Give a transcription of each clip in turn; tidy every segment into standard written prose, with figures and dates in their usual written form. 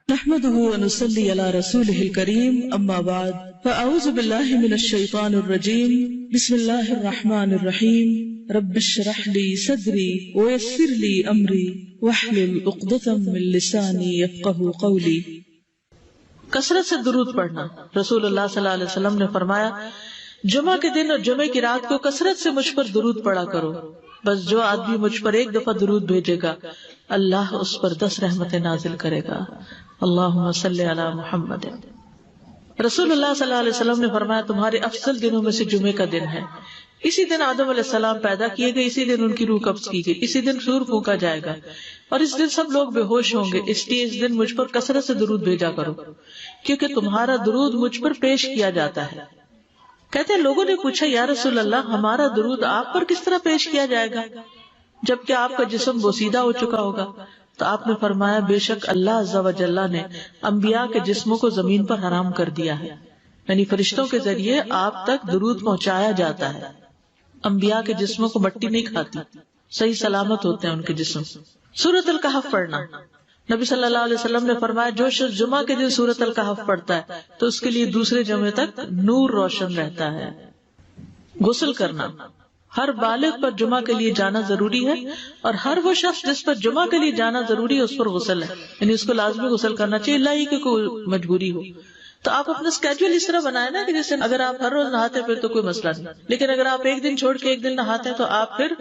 نحمده ونصلي على رسوله الكريم اما بعد فاعوذ بالله من الشيطان الرجيم بسم الله الرحمن الرحيم رب اشرح لي صدري ويسر لي امري واحلل عقدة من لساني يفقهوا قولي۔ کثرت سے درود پڑھنا۔ رسول اللہ صلی اللہ علیہ وسلم نے فرمایا جمعہ کے دن اور جمعہ کی رات کو کثرت سے مجھ پر درود پڑھا کرو، بس جو آدمی مجھ پر ایک دفعہ درود بھیجے گا اللہ اس پر 10 رحمتیں نازل کرے گا۔ اللہم صلی علی محمد۔ رسول اللہ صلی اللہ علیہ وسلم نے فرمایا تمہارے افضل دنوں میں سے جمعے کا دن ہے۔ اسی دن آدم علیہ السلام پیدا کیے گئے، اسی دن ان کی روح قبض کی گئی، اسی دن سور پھونکا جائے گا اور اس دن سب لوگ بے ہوش ہوں گے، اس لیے اس دن مجھ پر کثرت سے درود بھیجا کرو کیونکہ تمہارا درود مجھ پر پیش کیا جاتا ہے۔ کہتے ہیں لوگوں نے پوچھا یا رسول اللہ ہمارا درود آپ پر کس طرح پیش کیا جائے گا جبکہ آپ کا جسم بوسیدہ ہو چکا ہوگا؟ تو آپ نے فرمایا بے شک اللہ عز و جل نے انبیاء کے جسموں کو زمین پر حرام کر دیا ہے، یعنی فرشتوں کے ذریعے آپ تک درود پہنچایا جاتا ہے۔ انبیاء کے جسموں کو مٹی نہیں کھاتی، صحیح سلامت ہوتے ہیں ان کے جسم۔ سورۃ الکہف پڑھنا۔ نبی صلی اللہ علیہ وسلم نے فرمایا جو شخص جمعہ کے دن سورۃ الکہف پڑھتا ہے تو اس کے لیے دوسرے جمعے تک نور روشن رہتا ہے۔ غسل کرنا۔ ہر بالغ پر جمعہ کے لیے جانا ضروری ہے اور ہر وہ شخص جس پر جمعہ کے لیے جانا ضروری ہے اس پر غسل ہے، یعنی اس کو لازمی غسل کرنا چاہیے، اللہ ہی کہ کوئی مجبوری ہو۔ تو آپ اپنا اسکیڈول اس طرح بنائے نا کہ جیسے اگر آپ ہر روز نہاتے پھر تو کوئی مسئلہ نہیں، لیکن اگر آپ ایک دن چھوڑ کے ایک دن نہاتے ہیں تو آپ پھر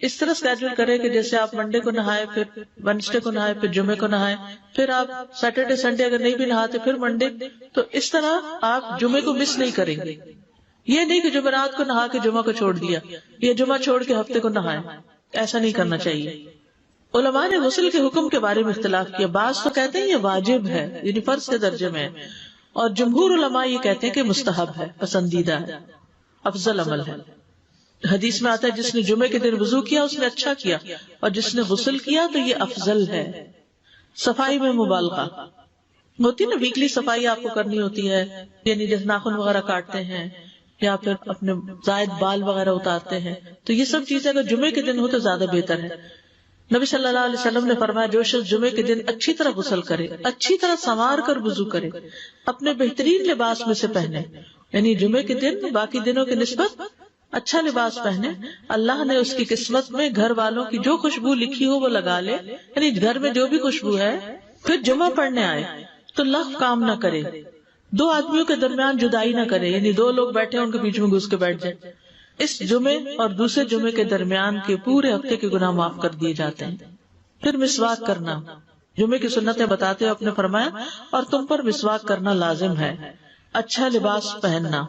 اس طرح اسکیڈول کریں کہ جیسے آپ منڈے کو نہائے، پھر وینسڈے کو نہائے، پھر جمعے کو نہائے، پھر آپ سیٹرڈے سنڈے اگر نہیں بھی نہاتے پھر منڈے، تو اس طرح آپ جمعے کو مس نہیں کریں گے۔ یہ نہیں کہ جمعرات کو نہا کے جمعہ کو چھوڑ دیا یا جمعہ چھوڑ کے ہفتے کو نہائے، ایسا نہیں کرنا چاہیے۔ علماء نے غسل کے حکم کے بارے میں اختلاف کیا، بعض تو کہتے ہیں یہ واجب ہے یعنی فرض کے درجے میں ہے، اور جمہور علماء یہ کہتے ہیں کہ مستحب ہے، پسندیدہ ہے، افضل عمل ہے۔ حدیث میں آتا ہے جس نے جمعے کے دن وضو کیا اس نے اچھا کیا اور جس نے غسل کیا تو یہ افضل ہے۔ صفائی میں مبالغہ ہوتی نا، ویکلی صفائی آپ کو کرنی ہوتی ہے، یعنی جیسے ناخن وغیرہ کاٹتے ہیں یا پھر اپنے زائد بال وغیرہ اتارتے ہیں، تو یہ سب چیزیں اگر جمعے کے دن ہو تو زیادہ بہتر ہے۔ نبی صلی اللہ علیہ وسلم نے فرمایا جو شخص جمعے کے دن اچھی طرح غسل کرے، اچھی طرح سنوار کر وضو کرے، اپنے بہترین لباس میں سے پہنے، یعنی جمعے کے دن باقی دنوں کی نسبت اچھا لباس پہنے، اللہ نے اس کی قسمت میں گھر والوں کی جو خوشبو لکھی ہو وہ لگا لے، یعنی گھر میں جو بھی خوشبو ہے، پھر جمعہ پڑھنے آئے تو لغو کام نہ کرے، 2 آدمیوں کے درمیان جدائی نہ کرے، یعنی 2 لوگ بیٹھے ان کے بیچ میں گھس کے بیٹھ جائے۔ اس جمعے اور دوسرے جمعے کے درمیان کے پورے ہفتے کے گناہ معاف کر دیے جاتے ہیں۔ پھر مسواک کرنا۔ جمعے کی سنتیں بتاتے ہوئے آپ نے فرمایا اور تم پر مسواک کرنا لازم ہے۔ اچھا لباس پہننا۔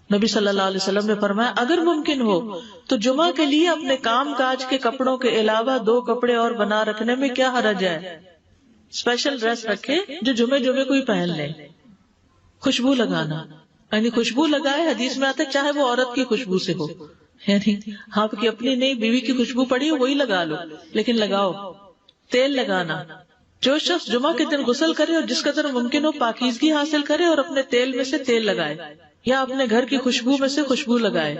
نبی صلی اللہ علیہ وسلم نے فرمایا اگر ممکن ہو تو جمعہ کے لیے اپنے کام کاج کے کپڑوں کے علاوہ 2 کپڑے اور بنا رکھنے میں کیا حرج ہے؟ اسپیشل ڈریس رکھے جو جمعے کو ہی پہن لے۔ خوشبو لگانا، یعنی خوشبو لگائے، حدیث میں آتا ہے چاہے وہ عورت کی خوشبو سے ہو، یعنی آپ کی اپنی نہیں، بیوی کی خوشبو پڑی ہو وہی لگا لو، لیکن لگاؤ۔ تیل لگانا۔ جو شخص جمعہ کے دن غسل کرے اور جس قدر ممکن ہو پاکیزگی حاصل کرے اور اپنے تیل میں سے تیل لگائے یا اپنے گھر کی خوشبو میں سے خوشبو لگائے،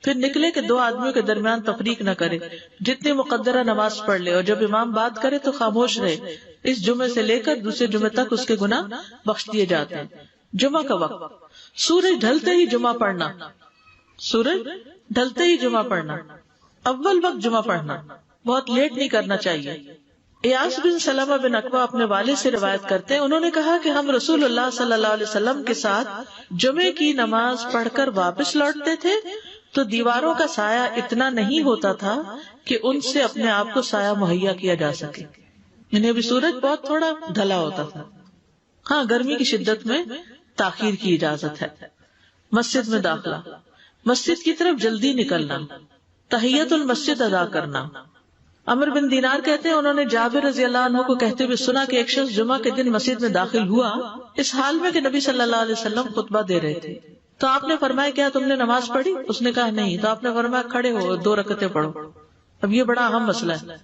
پھر نکلے کہ 2 آدمیوں کے درمیان تفریق نہ کرے، جتنی مقدرہ نماز پڑھ لے اور جب امام بات کرے تو خاموش رہے۔ اس جمعے سے لے کر دوسرے جمعے تک اس کے گناہ بخش دیے جاتے ہیں۔ جمعہ کا وقت۔ سورج ڈھلتے ہی جمعہ پڑھنا۔ سورج ڈھلتے ہی جمعہ پڑھنا، اول وقت جمعہ پڑھنا، بہت لیٹ نہیں کرنا چاہیے۔ ایاس بن سلمہ بن عقبہ اپنے والد سے روایت کرتے ہیں، انہوں نے کہا کہ ہم رسول اللہ صلی اللہ علیہ وسلم کے ساتھ جمعے کی نماز پڑھ کر واپس لوٹتے تھے تو دیواروں کا سایہ اتنا نہیں ہوتا تھا کہ ان سے اپنے آپ کو سایہ مہیا کیا جا سکے، یعنی ابھی سورج بہت تھوڑا ڈھلا ہوتا تھا۔ ہاں گرمی کی شدت میں تاخیر کی اجازت ہے۔ مسجد میں داخلہ۔ مسجد کی طرف جلدی نکلنا، تحیت المسجد ادا کرنا۔ عمر بن دینار کہتے ہیں انہوں نے جابر رضی اللہ عنہ کو کہتے ہوئے سنا کہ ایک شخص جمعہ کے دن مسجد میں داخل ہوا اس حال میں کہ نبی صلی اللہ علیہ وسلم خطبہ دے رہے تھے، تو آپ نے فرمایا کیا تم نے نماز پڑھی؟ اس نے کہا نہیں، تو آپ نے فرمایا کھڑے ہو 2 رکعتیں پڑھو۔ اب یہ بڑا اہم مسئلہ ہے،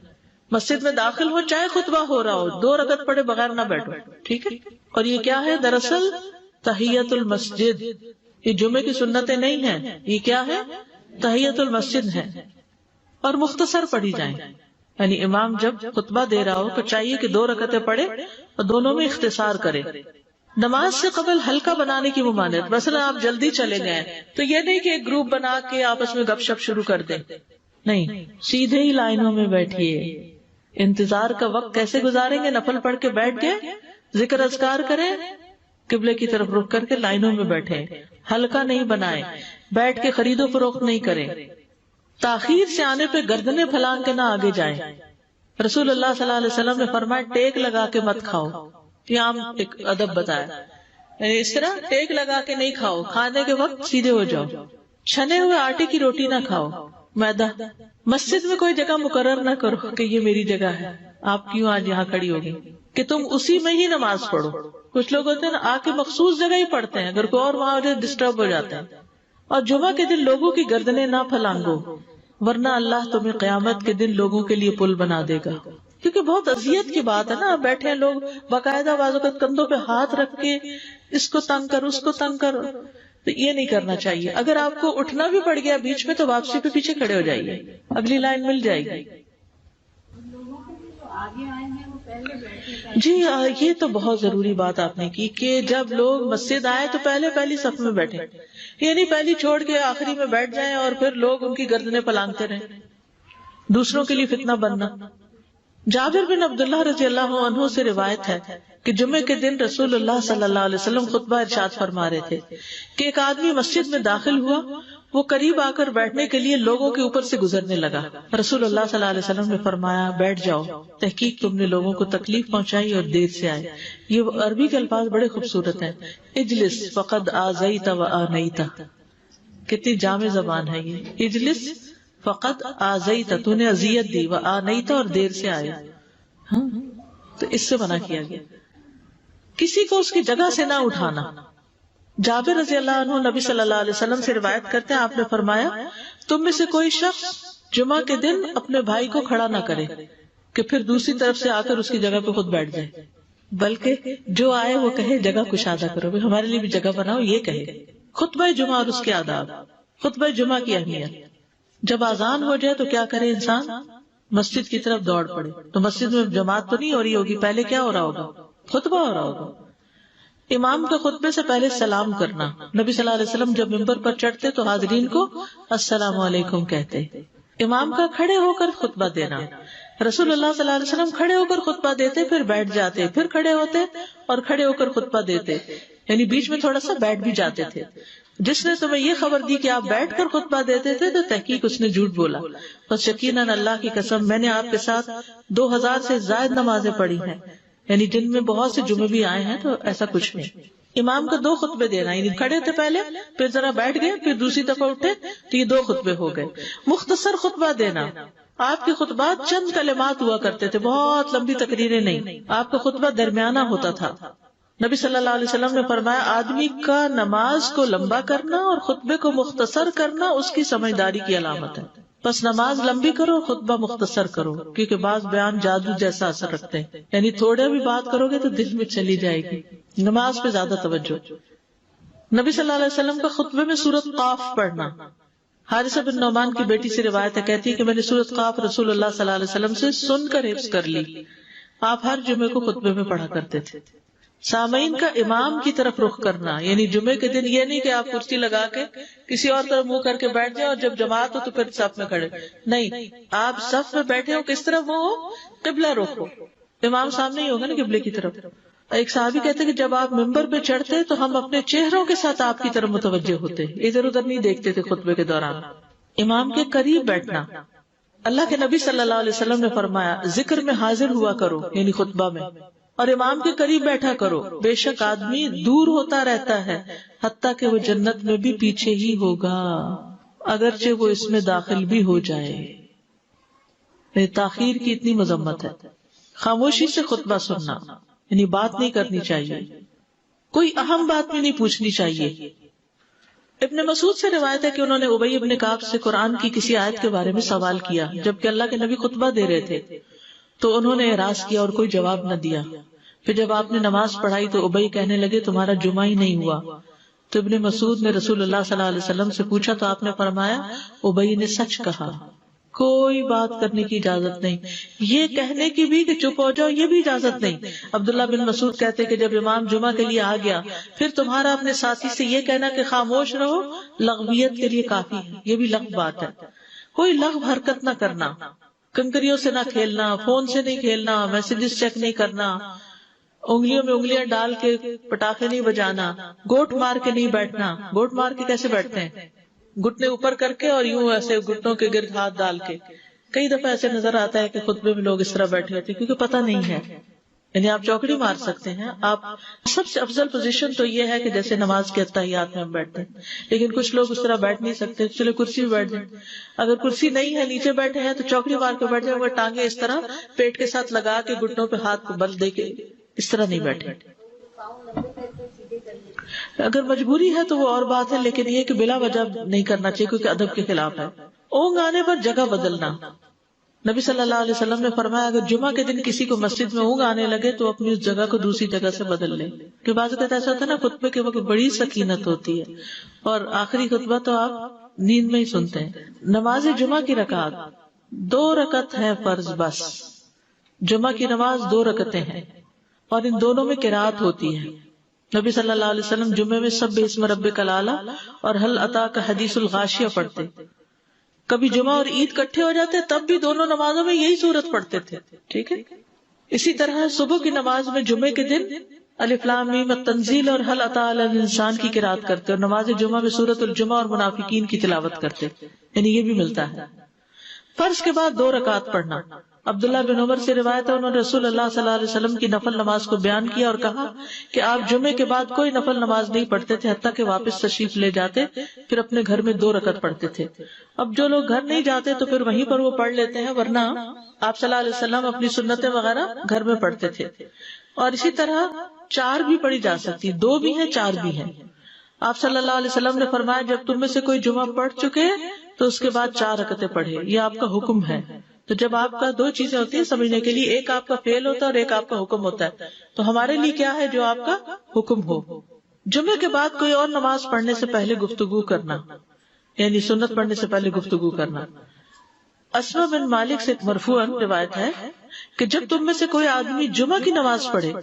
مسجد میں داخل ہو چاہے خطبہ ہو رہا ہو 2 رکعت پڑھے بغیر نہ بیٹھو، ٹھیک ہے؟ اور یہ کیا ہے؟ دراصل تحیت المسجد، یہ جمعے کی سنتیں نہیں ہیں، یہ کیا ہے؟ تحیت المسجد ہے، اور مختصر پڑھی جائیں۔ یعنی امام جب خطبہ دے رہا ہو تو چاہیے کہ 2 رکعتیں پڑھے اور دونوں میں اختصار کرے. نماز سے قبل ہلکا بنانے کی ممانعت. مثلا آپ جلدی چلے گئے تو یہ نہیں کہ ایک گروپ بنا کے آپس میں گپ شپ شروع کر دیں، نہیں، سیدھے ہی لائنوں میں بیٹھیے. انتظار کا وقت کیسے گزاریں گے؟ نفل پڑھ کے بیٹھ گئے، ذکر اذکار کریں، قبلے کی طرف رخ کر کے لائنوں میں بیٹھے. ہلکا نہیں بنائے، بیٹھ کے خرید و فروخت نہیں کریں. تاخیر سے آنے پہ گردنیں پھلانگ کے نہ آگے جائیں. رسول اللہ صلی اللہ علیہ وسلم نے فرمایا ٹیک لگا کے مت کھاؤ. یہ عام ایک ادب بتایا، یعنی اس طرح ٹیک لگا کے نہیں کھاؤ، کھانے کے وقت سیدھے ہو جاؤ. چھنے ہوئے آٹے کی روٹی نہ کھاؤ، میدا. مسجد میں کوئی جگہ مقرر نہ کرو کہ یہ میری جگہ ہے، آپ کیوں آج یہاں کھڑی ہوگی، کہ تم اسی میں ہی نماز پڑھو. کچھ لوگ ہوتے ہیں نا آ کے مخصوص جگہ ہی پڑھتے ہیں، اگر کوئی اور وہاں ڈسٹرب ہو جاتے ہیں. اور جمعہ کے دن لوگوں کی گردنیں نہ پھلانگو، ورنہ اللہ تمہیں قیامت کے دن لوگوں کے لیے پل بنا دے گا. کیونکہ بہت اذیت کی بات ہے نا، بیٹھے ہیں لوگ باقاعدہ بعض اوقات کندھوں پہ ہاتھ رکھ کے اس کو تنگ کر اس کو تنگ کر. تو یہ نہیں کرنا چاہیے. اگر آپ کو اٹھنا بھی پڑ گیا بیچ میں تو واپسی پہ پیچھے کھڑے ہو جائیے، اگلی لائن مل جائے گی. جی یہ تو بہت ضروری بات آپ نے کی کہ جب لوگ مسجد آئے تو پہلی صف میں بیٹھے، یعنی پہلی چھوڑ کے آخری میں بیٹھ جائیں اور پھر لوگ ان کی گردنیں پلانگتے رہیں، دوسروں کے لیے فتنہ بننا. جابر بن عبداللہ رضی اللہ عنہ سے روایت ہے کہ جمعے کے دن رسول اللہ صلی اللہ علیہ وسلم خطبہ ارشاد فرما رہے تھے کہ ایک آدمی مسجد میں داخل ہوا، وہ قریب آ کر بیٹھنے کے لیے لوگوں کے اوپر سے گزرنے لگا. رسول اللہ صلی اللہ علیہ وسلم نے فرمایا بیٹھ جاؤ، تحقیق تم نے لوگوں کو تکلیف پہنچائی اور دیر سے آئے. یہ عربی کے الفاظ بڑے خوبصورت ہیں. اجلس فقد آذیت و آنیت، کتنی جامع زبان ہے یہ. اجلس فقط آذیت، تو نے اذیت دی، و آنیت، اور دیر سے آئے. تو اس سے منع کیا گیا. کسی کو اس کی جگہ سے نہ اٹھانا. جابر رضی اللہ عنہ نبی صلی اللہ علیہ وسلم سے روایت کرتے ہیں، آپ نے فرمایا تم میں سے کوئی شخص جمعہ کے دن اپنے بھائی کو کھڑا نہ کرے کہ پھر دوسری طرف سے آ کر اس کی جگہ پہ خود بیٹھ جائے، بلکہ جو آئے وہ کہے جگہ کشادہ کرو، ہمارے لیے بھی جگہ بناؤ، یہ کہے. خطبہ جمعہ اور اس کے آداب. خطبہ جمعہ کی اہمیت. جب اذان ہو جائے تو کیا کرے انسان؟ مسجد کی طرف دوڑ پڑے. تو مسجد میں جماعت تو نہیں ہو رہی ہوگی، پہلے کیا ہو رہا ہوگا؟ خطبہ ہو رہا ہوگا. امام کے خطبے سے پہلے سلام کرنا. نبی صلی اللہ علیہ وسلم جب ممبر پر چڑھتے تو حاضرین کو السلام علیکم کہتے. امام کا کھڑے ہو کر خطبہ دینا. رسول اللہ صلی اللہ علیہ وسلم کھڑے ہو کر خطبہ دیتے، پھر بیٹھ جاتے، پھر کھڑے ہوتے اور کھڑے ہو کر خطبہ دیتے، یعنی بیچ میں تھوڑا سا بیٹھ بھی جاتے تھے. جس نے تمہیں یہ خبر دی کہ آپ بیٹھ کر خطبہ دیتے تھے تو تحقیق اس نے جھوٹ بولا. بس یقیناً اللہ کی قسم میں نے آپ کے ساتھ 2000 سے زائد نمازیں پڑھی ہیں، یعنی جن میں بہت سے جمعے بھی آئے ہیں، تو ایسا کچھ نہیں. امام کو 2 خطبے دینا، یعنی کھڑے تھے پہلے، پھر ذرا بیٹھ گئے، پھر دوسری دفعہ اٹھے تو یہ 2 خطبے ہو گئے. مختصر خطبہ دینا. آپ کے خطبات چند کلمات ہوا کرتے تھے، بہت لمبی تقریریں نہیں. آپ کا خطبہ درمیانہ ہوتا تھا. نبی صلی اللہ علیہ وسلم نے فرمایا آدمی کا نماز کو لمبا کرنا اور خطبے کو مختصر کرنا اس کی سمجھداری کی علامت ہے. بس نماز لمبی کرو، خطبہ مختصر کرو، کیونکہ بعض بیان جادو جیسا اثر رکھتے ہیں، یعنی تھوڑے بھی بات کرو گے تو دل میں چلی جائے گی. نماز پہ زیادہ توجہ. نبی صلی اللہ علیہ وسلم کا خطبے میں سورۃ قاف پڑھنا. حارثہ بن نعمان کی بیٹی سے روایت ہے، کہتی ہے کہ میں نے سورۃ قاف رسول اللہ صلی اللہ علیہ وسلم سے سن کر حفظ کر لی. آپ ہر جمعے کو خطبے میں پڑھا کرتے تھے. سامعین کا امام کی طرف رخ کرنا، یعنی جمعے کے دن یہ نہیں کہ آپ کرسی لگا کے کسی اور طرف منہ کر کے بیٹھ جائیں اور جب جماعت ہو تو پھر صف میں کھڑے. نہیں، آپ صف میں بیٹھے ہو، کس طرف وہ ہو؟ قبلہ رخ ہو. امام سامنے ہی ہوگا نا قبلے کی طرف. ایک صحابی کہتے کہ جب آپ ممبر پہ چڑھتے تو ہم اپنے چہروں کے ساتھ آپ کی طرف متوجہ ہوتے، ادھر ادھر نہیں دیکھتے تھے خطبے کے دوران. امام کے قریب بیٹھنا. اللہ کے نبی صلی اللہ علیہ وسلم نے فرمایا ذکر میں حاضر ہوا کرو، یعنی خطبہ میں، اور امام کے قریب بیٹھا کرو. بے شک آدمی دور ہوتا رہتا ہے حتیٰ کہ وہ جنت میں بھی پیچھے ہی ہوگا اگرچہ وہ اس میں داخل بھی ہو جائے. تاخیر کی اتنی مذمت ہے. خاموشی سے خطبہ سننا، یعنی بات نہیں کرنی چاہیے، کوئی اہم بات بھی نہیں پوچھنی چاہیے. ابن مسعود سے روایت ہے کہ انہوں نے ابی ابن کعب سے قرآن کی کسی آیت کے بارے میں سوال کیا جبکہ اللہ کے نبی خطبہ دے رہے تھے، تو انہوں نے اعراض کیا اور کوئی جواب نہ دیا. پھر جب آپ نے نماز پڑھائی تو ابی کہنے لگے تمہارا جمعہ ہی نہیں ہوا. تو ابن مسعود نے رسول اللہ صلی اللہ علیہ وسلم سے پوچھا تو آپ نے فرمایا ابی نے سچ کہا. کوئی بات کرنے کی اجازت نہیں. یہ کہنے کی بھی کہ چپ ہو جاؤ یہ بھی اجازت نہیں. عبداللہ بن مسعود کہتے کہ جب امام جمعہ کے لیے آ گیا پھر تمہارا اپنے ساتھی سے یہ کہنا کہ خاموش رہو لغویت کے لیے کافی ہے. یہ بھی لغو بات ہے. کوئی لغو حرکت نہ کرنا، کنکریوں سے نہ کھیلنا، فون سے نہیں کھیلنا، میسجز چیک نہیں کرنا، انگلیوں میں انگلیاں ڈال کے پٹاخے نہیں بجانا، گوٹ مار کے نہیں بیٹھنا. گوٹ مار کے کیسے بیٹھتے ہیں؟ گھٹنے اوپر کر کے اور یوں ایسے گھٹنوں کے گرد ہاتھ ڈال کے. کئی دفعہ ایسے نظر آتا ہے کہ خطبے میں لوگ اس طرح بیٹھے ہوتے ہیں کیونکہ پتہ نہیں ہے. یعنی آپ چوکڑی مار سکتے ہیں. آپ سب سے افضل پوزیشن تو یہ ہے کہ جیسے نماز کے اتحیات میں ہم بیٹھتے ہیں، لیکن کچھ لوگ اس طرح بیٹھ نہیں سکتے، چلے کرسی میں بیٹھ جائیں. اگر کرسی نہیں ہے نیچے بیٹھے ہیں تو چوکڑی مار کے بیٹھ جائیں، مگر ٹانگیں اس طرح پیٹ کے ساتھ لگا کے گھٹنوں پہ ہاتھ کو بل دے کے اس طرح نہیں بیٹھے. اگر مجبوری ہے تو وہ اور بات ہے، لیکن یہ کہ بلا وجہ نہیں کرنا چاہیے کیونکہ ادب کے خلاف ہے. اونگ آنے پر جگہ بدلنا. نبی صلی اللہ علیہ وسلم نے فرمایا اگر جمعہ کے دن کسی کو مسجد میں اونگ آنے لگے تو اپنی اس جگہ کو دوسری جگہ سے بدل لے. کہ بعض اوقات ایسا ہوتا ہے نا خطبے کے وقت بڑی سکینت ہوتی ہے اور آخری خطبہ تو آپ نیند میں ہی سنتے ہیں. نماز جمعہ کی رکعت 2 رکعت ہے فرض بس. جمعہ کی نماز 2 رکعتیں ہیں اور ان دونوں میں قرات ہوتی ہے. نبی صلی اللہ علیہ وسلم جمعے میں سبح اسم ربک الاعلی اور هل اتاک حدیث الغاشیہ پڑھتے. کبھی جمعہ اور عید کٹھے ہو جاتے تب بھی دونوں نمازوں میں یہی سورت پڑھتے تھے. ٹھیک ہے. اسی طرح صبح کی نماز میں جمعے کے دن الف لام میم التنزیل اور هل اتى علی الانسان کی قرات کرتے اور نماز جمعہ میں سورۃ الجمعہ اور منافقین کی تلاوت کرتے. یعنی یہ بھی ملتا ہے. فرض کے بعد 2 رکعت پڑھنا. عبداللہ بن عمر سے روایت ہے انہوں نے رسول اللہ صلی اللہ علیہ وسلم کی نفل نماز کو بیان کیا اور کہا کہ آپ جمعے کے بعد کوئی نفل نماز نہیں پڑھتے تھے حتیٰ کہ واپس تشریف لے جاتے پھر اپنے گھر میں 2 رکعت پڑھتے تھے. اب جو لوگ گھر نہیں جاتے تو پھر وہیں پر وہ پڑھ لیتے ہیں، ورنہ آپ صلی اللہ علیہ وسلم اپنی سنتیں وغیرہ گھر میں پڑھتے تھے. اور اسی طرح 4 بھی پڑھی جا سکتی، 2 بھی ہیں 4 بھی ہیں. آپ صلی اللہ علیہ وسلم نے فرمایا جب تم میں سے کوئی جمعہ پڑھ چکے تو اس کے بعد 4 رکعتیں پڑھے. یہ آپ کا حکم ہے. تو جب آپ کا 2 چیزیں ہوتی ہیں سمجھنے کے لیے، ایک آپ کا فعل ہوتا ہے اور ایک آپ کا حکم ہوتا ہے. تو ہمارے لیے کیا ہے جو آپ کا حکم ہو. جمعے کے بعد کوئی اور نماز پڑھنے سے پہلے گفتگو کرنا، یعنی سنت پڑھنے سے پہلے گفتگو کرنا. اسما بن مالک سے مرفوعاً روایت ہے کہ جب تم میں سے کوئی آدمی جمعہ کی نماز پڑھے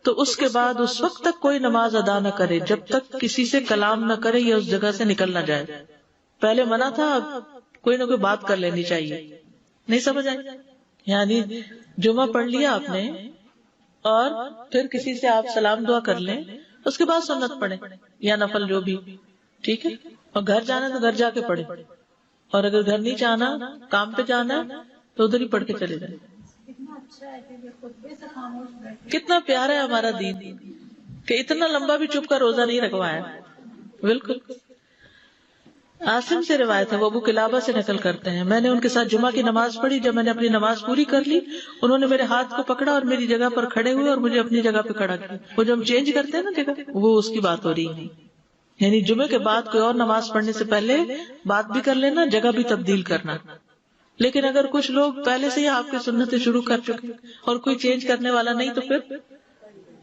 تو اس کے بعد اس وقت تک کوئی نماز ادا نہ کرے جب تک کسی سے کلام نہ کرے یا اس جگہ سے نکل نہ جائے. پہلے منع تھا، اب کوئی نہ کوئی بات کر لینی چاہیے. نہیں سمجھ آئی؟ یعنی جمعہ پڑھ لیا آپ نے اور پھر کسی سے آپ سلام دعا کر لیں، اس کے بعد سنت پڑھیں یا نفل جو بھی. ٹھیک ہے. اور گھر جانا تو گھر جا کے پڑھیں، اور اگر گھر نہیں جانا کام پہ جانا تو ادھر ہی پڑھ کے چلے جائیں. کتنا پیارا ہے ہمارا دین کہ اتنا لمبا بھی چپ کا روزہ نہیں رکھوایا. بالکل. عاصم سے روایت ہے، وہ ابو قلابہ سے نقل کرتے ہیں میں نے ان کے ساتھ جمعہ کی نماز پڑھی. جب میں نے اپنی نماز پوری کر لی انہوں نے میرے ہاتھ کو پکڑا اور میری جگہ پر کھڑے ہوئے اور مجھے اپنی جگہ پہ کھڑا کیا. وہ جو ہم چینج کرتے ہیں نا جگہ، وہ اس کی بات ہو رہی ہے. یعنی جمعے کے بعد کوئی اور نماز پڑھنے سے پہلے بات بھی کر لینا، جگہ بھی تبدیل کرنا. لیکن اگر کچھ لوگ پہلے سے ہی آپ کی سنتیں شروع کر چکے اور کوئی چینج کرنے والا نہیں تو پھر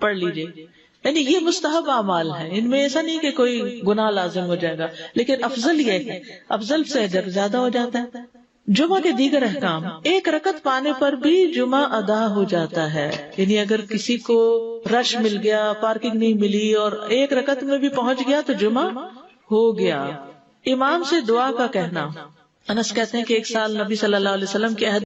پڑھ لیجیے. یعنی یہ مستحب اعمال ہے، ان میں ایسا نہیں کہ کوئی گناہ لازم ہو جائے گا، لیکن افضل یہ ہے، افضل سے اجر زیادہ ہو جاتا ہے. جمعہ کے دیگر احکام. 1 رکعت پانے پر بھی جمعہ ادا ہو جاتا ہے. یعنی اگر کسی کو رش مل گیا، پارکنگ نہیں ملی اور 1 رکعت میں بھی پہنچ گیا تو جمعہ ہو گیا. امام سے دعا کا کہنا. انس کہتے ہیں کہ ایک سال نبی صلی اللہ علیہ وسلم کے عہد